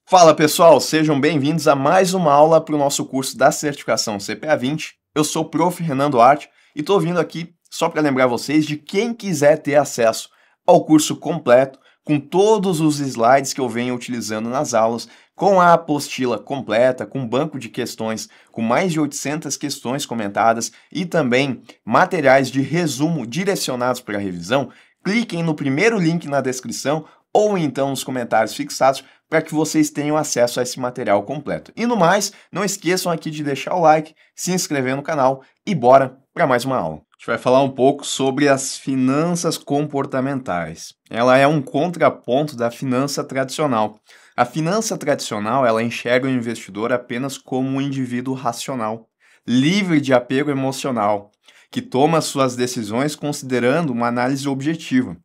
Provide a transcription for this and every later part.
Fala pessoal, sejam bem-vindos a mais uma aula para o nosso curso da certificação CPA 20. Eu sou o Prof. Renan Duarte e estou vindo aqui só para lembrar vocês de quem quiser ter acesso ao curso completo, com todos os slides que eu venho utilizando nas aulas, com a apostila completa, com banco de questões, com mais de 800 questões comentadas e também materiais de resumo direcionados para a revisão. Cliquem no primeiro link na descrição ou então nos comentários fixados para que vocês tenham acesso a esse material completo. E no mais, não esqueçam aqui de deixar o like, se inscrever no canal e bora para mais uma aula. A gente vai falar um pouco sobre as finanças comportamentais. Ela é um contraponto da finança tradicional. A finança tradicional, ela enxerga o investidor apenas como um indivíduo racional, livre de apego emocional, que toma suas decisões considerando uma análise objetiva.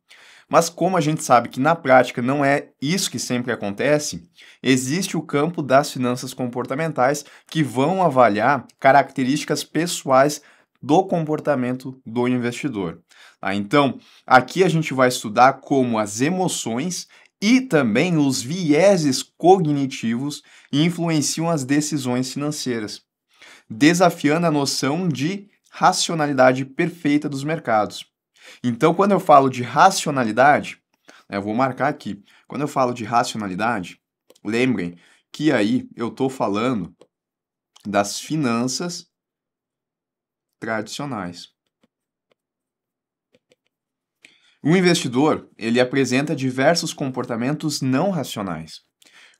Mas como a gente sabe que na prática não é isso que sempre acontece, existe o campo das finanças comportamentais que vão avaliar características pessoais do comportamento do investidor. Então, aqui a gente vai estudar como as emoções e também os vieses cognitivos influenciam as decisões financeiras, desafiando a noção de racionalidade perfeita dos mercados. Então, quando eu falo de racionalidade, eu vou marcar aqui. Quando eu falo de racionalidade, lembrem que aí eu estou falando das finanças tradicionais. O investidor, ele apresenta diversos comportamentos não racionais,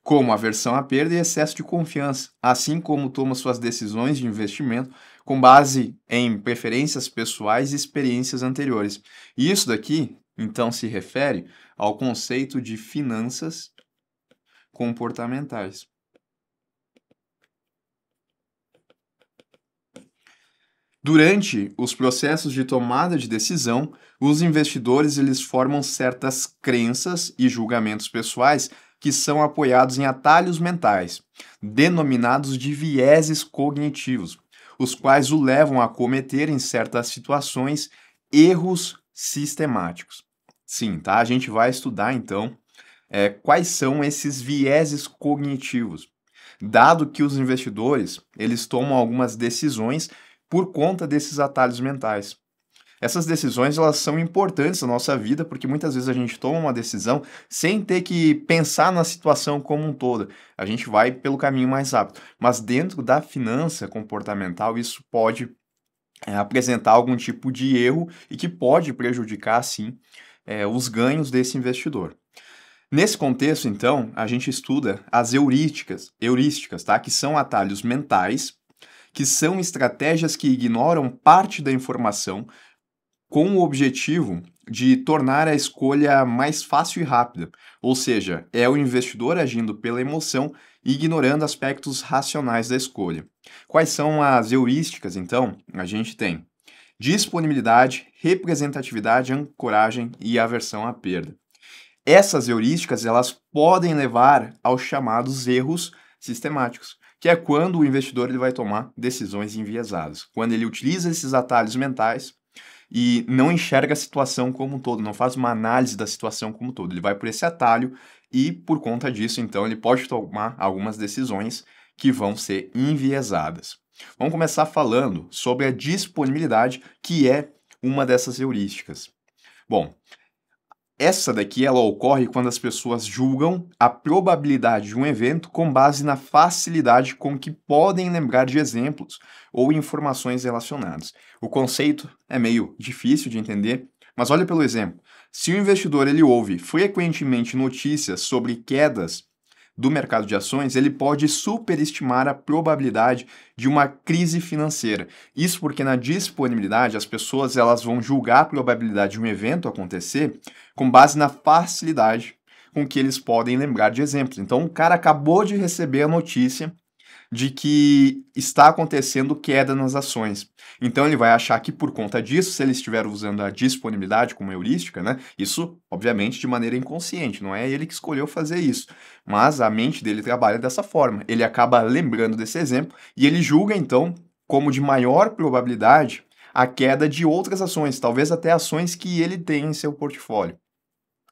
como aversão à perda e excesso de confiança, assim como toma suas decisões de investimento com base em preferências pessoais e experiências anteriores. E isso daqui, então, se refere ao conceito de finanças comportamentais. Durante os processos de tomada de decisão, os investidores eles formam certas crenças e julgamentos pessoais que são apoiados em atalhos mentais, denominados de vieses cognitivos, os quais o levam a cometer, em certas situações, erros sistemáticos. Sim, tá? A gente vai estudar, então, quais são esses vieses cognitivos, dado que os investidores, eles tomam algumas decisões por conta desses atalhos mentais. Essas decisões elas são importantes na nossa vida porque muitas vezes a gente toma uma decisão sem ter que pensar na situação como um todo. A gente vai pelo caminho mais rápido. Mas dentro da finança comportamental isso pode apresentar algum tipo de erro e que pode prejudicar, sim, os ganhos desse investidor. Nesse contexto, então, a gente estuda as heurísticas, tá? Que são atalhos mentais, que são estratégias que ignoram parte da informação com o objetivo de tornar a escolha mais fácil e rápida, ou seja, é o investidor agindo pela emoção e ignorando aspectos racionais da escolha. Quais são as heurísticas, então? A gente tem disponibilidade, representatividade, ancoragem e aversão à perda. Essas heurísticas elas podem levar aos chamados erros sistemáticos, que é quando o investidor ele vai tomar decisões enviesadas, quando ele utiliza esses atalhos mentais e não enxerga a situação como um todo, não faz uma análise da situação como um todo. Ele vai por esse atalho e, por conta disso, então, ele pode tomar algumas decisões que vão ser enviesadas. Vamos começar falando sobre a disponibilidade, que é uma dessas heurísticas. Bom, essa daqui ela ocorre quando as pessoas julgam a probabilidade de um evento com base na facilidade com que podem lembrar de exemplos ou informações relacionadas. O conceito é meio difícil de entender, mas olha pelo exemplo. Se o investidor ele ouve frequentemente notícias sobre quedas do mercado de ações, ele pode superestimar a probabilidade de uma crise financeira. Isso porque na disponibilidade as pessoas elas vão julgar a probabilidade de um evento acontecer com base na facilidade com que eles podem lembrar de exemplos. Então o cara acabou de receber a notícia de que está acontecendo queda nas ações. Então ele vai achar que por conta disso, se ele estiver usando a disponibilidade como heurística, né, isso obviamente de maneira inconsciente, não é ele que escolheu fazer isso, mas a mente dele trabalha dessa forma. Ele acaba lembrando desse exemplo e ele julga então como de maior probabilidade a queda de outras ações, talvez até ações que ele tem em seu portfólio.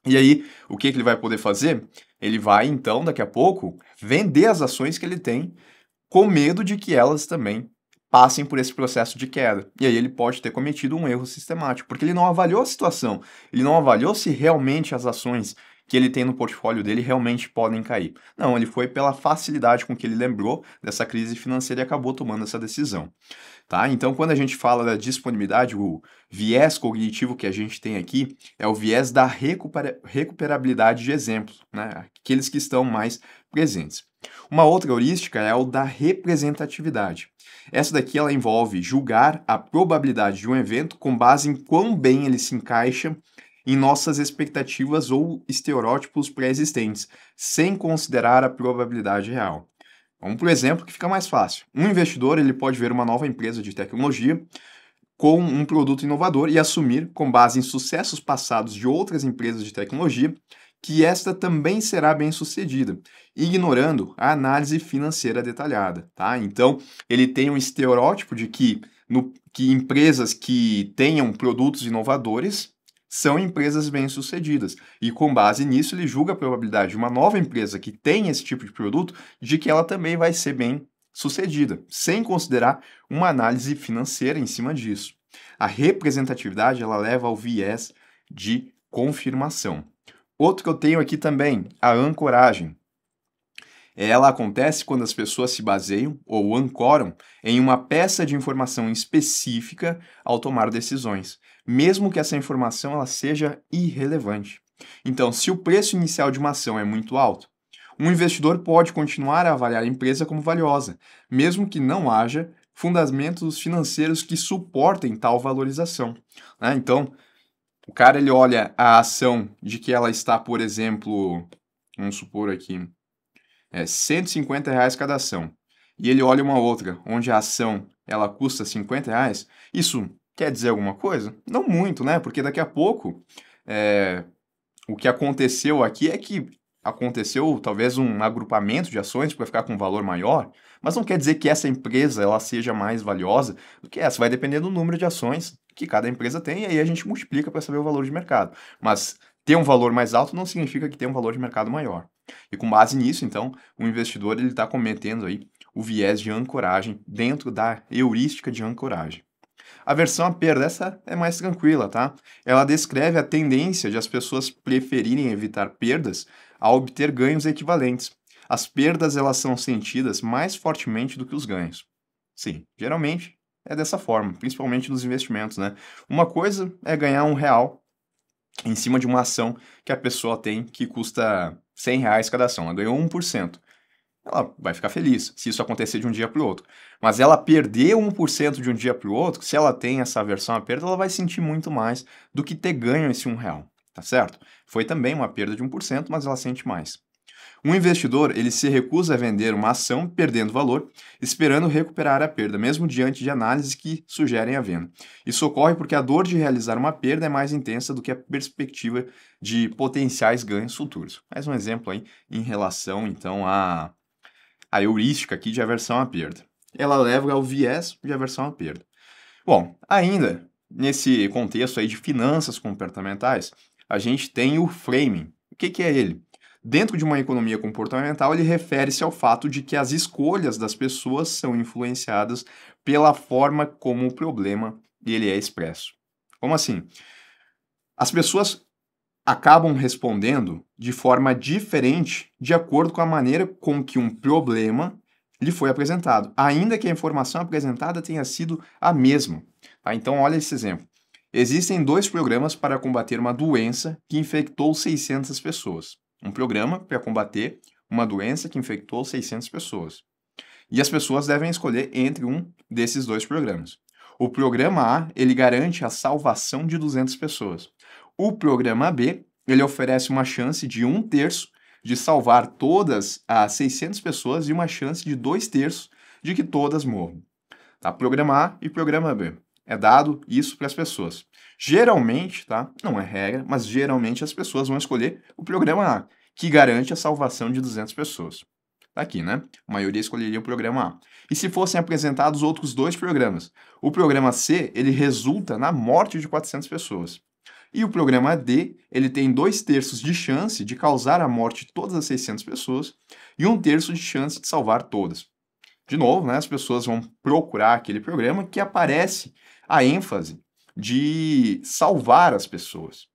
E aí, o que que ele vai poder fazer? Ele vai, então, daqui a pouco, vender as ações que ele tem com medo de que elas também passem por esse processo de queda. E aí ele pode ter cometido um erro sistemático, porque ele não avaliou a situação, ele não avaliou se realmente as ações que ele tem no portfólio dele realmente podem cair. Não, ele foi pela facilidade com que ele lembrou dessa crise financeira e acabou tomando essa decisão. Tá? Então, quando a gente fala da disponibilidade, o viés cognitivo que a gente tem aqui é o viés da recuperabilidade de exemplos, né? Aqueles que estão mais presentes. Uma outra heurística é o da representatividade. Essa daqui ela envolve julgar a probabilidade de um evento com base em quão bem ele se encaixa em nossas expectativas ou estereótipos pré-existentes, sem considerar a probabilidade real. Vamos por exemplo que fica mais fácil. Um investidor ele pode ver uma nova empresa de tecnologia com um produto inovador e assumir, com base em sucessos passados de outras empresas de tecnologia, que esta também será bem-sucedida, ignorando a análise financeira detalhada, tá? Então, ele tem um estereótipo de que empresas que tenham produtos inovadores são empresas bem-sucedidas. E com base nisso, ele julga a probabilidade de uma nova empresa que tem esse tipo de produto de que ela também vai ser bem-sucedida, sem considerar uma análise financeira em cima disso. A representatividade, ela leva ao viés de confirmação. Outro que eu tenho aqui também, a ancoragem. Ela acontece quando as pessoas se baseiam ou ancoram em uma peça de informação específica ao tomar decisões, mesmo que essa informação ela seja irrelevante. Então, se o preço inicial de uma ação é muito alto, um investidor pode continuar a avaliar a empresa como valiosa, mesmo que não haja fundamentos financeiros que suportem tal valorização, né? Então, o cara ele olha a ação de que ela está, por exemplo, vamos supor aqui, R$ 150 cada ação, e ele olha uma outra, onde a ação ela custa R$ 50, isso quer dizer alguma coisa? Não muito, né? Porque daqui a pouco, o que aconteceu aqui é que aconteceu talvez um agrupamento de ações para ficar com um valor maior, mas não quer dizer que essa empresa ela seja mais valiosa do que essa. Vai depender do número de ações que cada empresa tem, e aí a gente multiplica para saber o valor de mercado. Mas ter um valor mais alto não significa que tem um valor de mercado maior. E com base nisso, então, o investidor ele está cometendo aí o viés de ancoragem dentro da heurística de ancoragem. A versão à perda, essa é mais tranquila, tá? Ela descreve a tendência de as pessoas preferirem evitar perdas a obter ganhos equivalentes. As perdas elas são sentidas mais fortemente do que os ganhos. Sim, geralmente é dessa forma, principalmente nos investimentos, né? Uma coisa é ganhar R$ 1 em cima de uma ação que a pessoa tem que custa R$ 100 cada ação. Ela ganhou 1%. Ela vai ficar feliz se isso acontecer de um dia para o outro. Mas ela perder 1% de um dia para o outro, se ela tem essa aversão à perda, ela vai sentir muito mais do que ter ganho esse R$ 1, tá certo? Foi também uma perda de 1%, mas ela sente mais. Um investidor, ele se recusa a vender uma ação perdendo valor, esperando recuperar a perda, mesmo diante de análises que sugerem a venda. Isso ocorre porque a dor de realizar uma perda é mais intensa do que a perspectiva de potenciais ganhos futuros. Mais um exemplo aí em relação, então, à heurística aqui de aversão à perda. Ela leva ao viés de aversão à perda. Bom, ainda nesse contexto aí de finanças comportamentais, a gente tem o framing. O que é ele? Dentro de uma economia comportamental, ele refere-se ao fato de que as escolhas das pessoas são influenciadas pela forma como o problema ele é expresso. Como assim? As pessoas acabam respondendo de forma diferente de acordo com a maneira com que um problema lhe foi apresentado, ainda que a informação apresentada tenha sido a mesma. Tá? Então, olha esse exemplo. Existem 2 programas para combater uma doença que infectou 600 pessoas. Um programa para combater uma doença que infectou 600 pessoas. E as pessoas devem escolher entre um desses 2 programas. O programa A, ele garante a salvação de 200 pessoas. O programa B, ele oferece uma chance de 1/3 de salvar todas as 600 pessoas e uma chance de 2/3 de que todas morram. Tá? Programa A e programa B. É dado isso para as pessoas. Geralmente, tá? Não é regra, mas geralmente as pessoas vão escolher o programa A, que garante a salvação de 200 pessoas. Tá aqui, né? A maioria escolheria o programa A. E se fossem apresentados outros 2 programas? O programa C, ele resulta na morte de 400 pessoas. E o programa D, ele tem 2/3 de chance de causar a morte de todas as 600 pessoas e 1/3 de chance de salvar todas. De novo, né, as pessoas vão procurar aquele programa que aparece a ênfase de salvar as pessoas.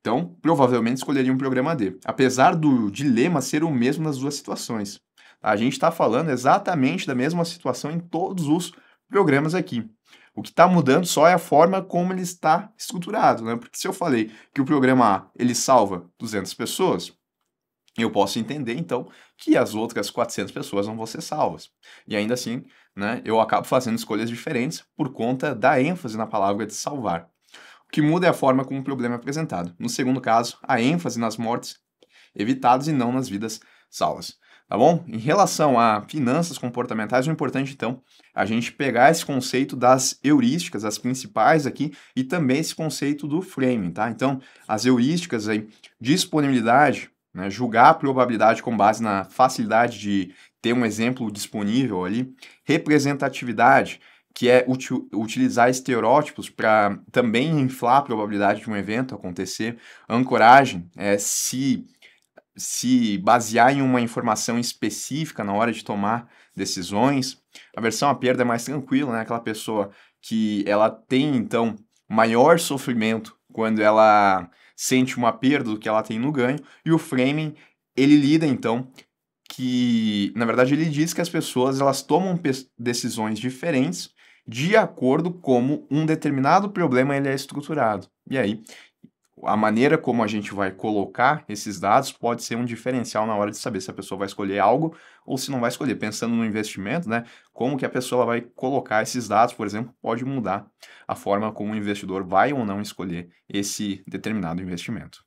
Então, provavelmente escolheria um programa D, apesar do dilema ser o mesmo nas duas situações. A gente está falando exatamente da mesma situação em todos os programas aqui. O que está mudando só é a forma como ele está estruturado, né? Porque se eu falei que o programa A ele salva 200 pessoas, eu posso entender, então, que as outras 400 pessoas não vão ser salvas. E ainda assim, né, eu acabo fazendo escolhas diferentes por conta da ênfase na palavra de salvar. O que muda é a forma como o problema é apresentado. No segundo caso, a ênfase nas mortes evitadas e não nas vidas salvas. Tá bom? Em relação a finanças comportamentais, o importante, então, é a gente pegar esse conceito das heurísticas, as principais aqui, e também esse conceito do framing, tá? Então, as heurísticas aí, disponibilidade, né, julgar a probabilidade com base na facilidade de ter um exemplo disponível ali, representatividade, que é utilizar estereótipos para também inflar a probabilidade de um evento acontecer, ancoragem, se basear em uma informação específica na hora de tomar decisões. A aversão à perda é mais tranquila, né? Aquela pessoa que ela tem, então, maior sofrimento quando ela sente uma perda do que ela tem no ganho. E o framing, ele lida, então, que, na verdade, ele diz que as pessoas elas tomam decisões diferentes de acordo como um determinado problema ele é estruturado. E aí, a maneira como a gente vai colocar esses dados pode ser um diferencial na hora de saber se a pessoa vai escolher algo ou se não vai escolher. Pensando no investimento, né, como que a pessoa vai colocar esses dados, por exemplo, pode mudar a forma como o investidor vai ou não escolher esse determinado investimento.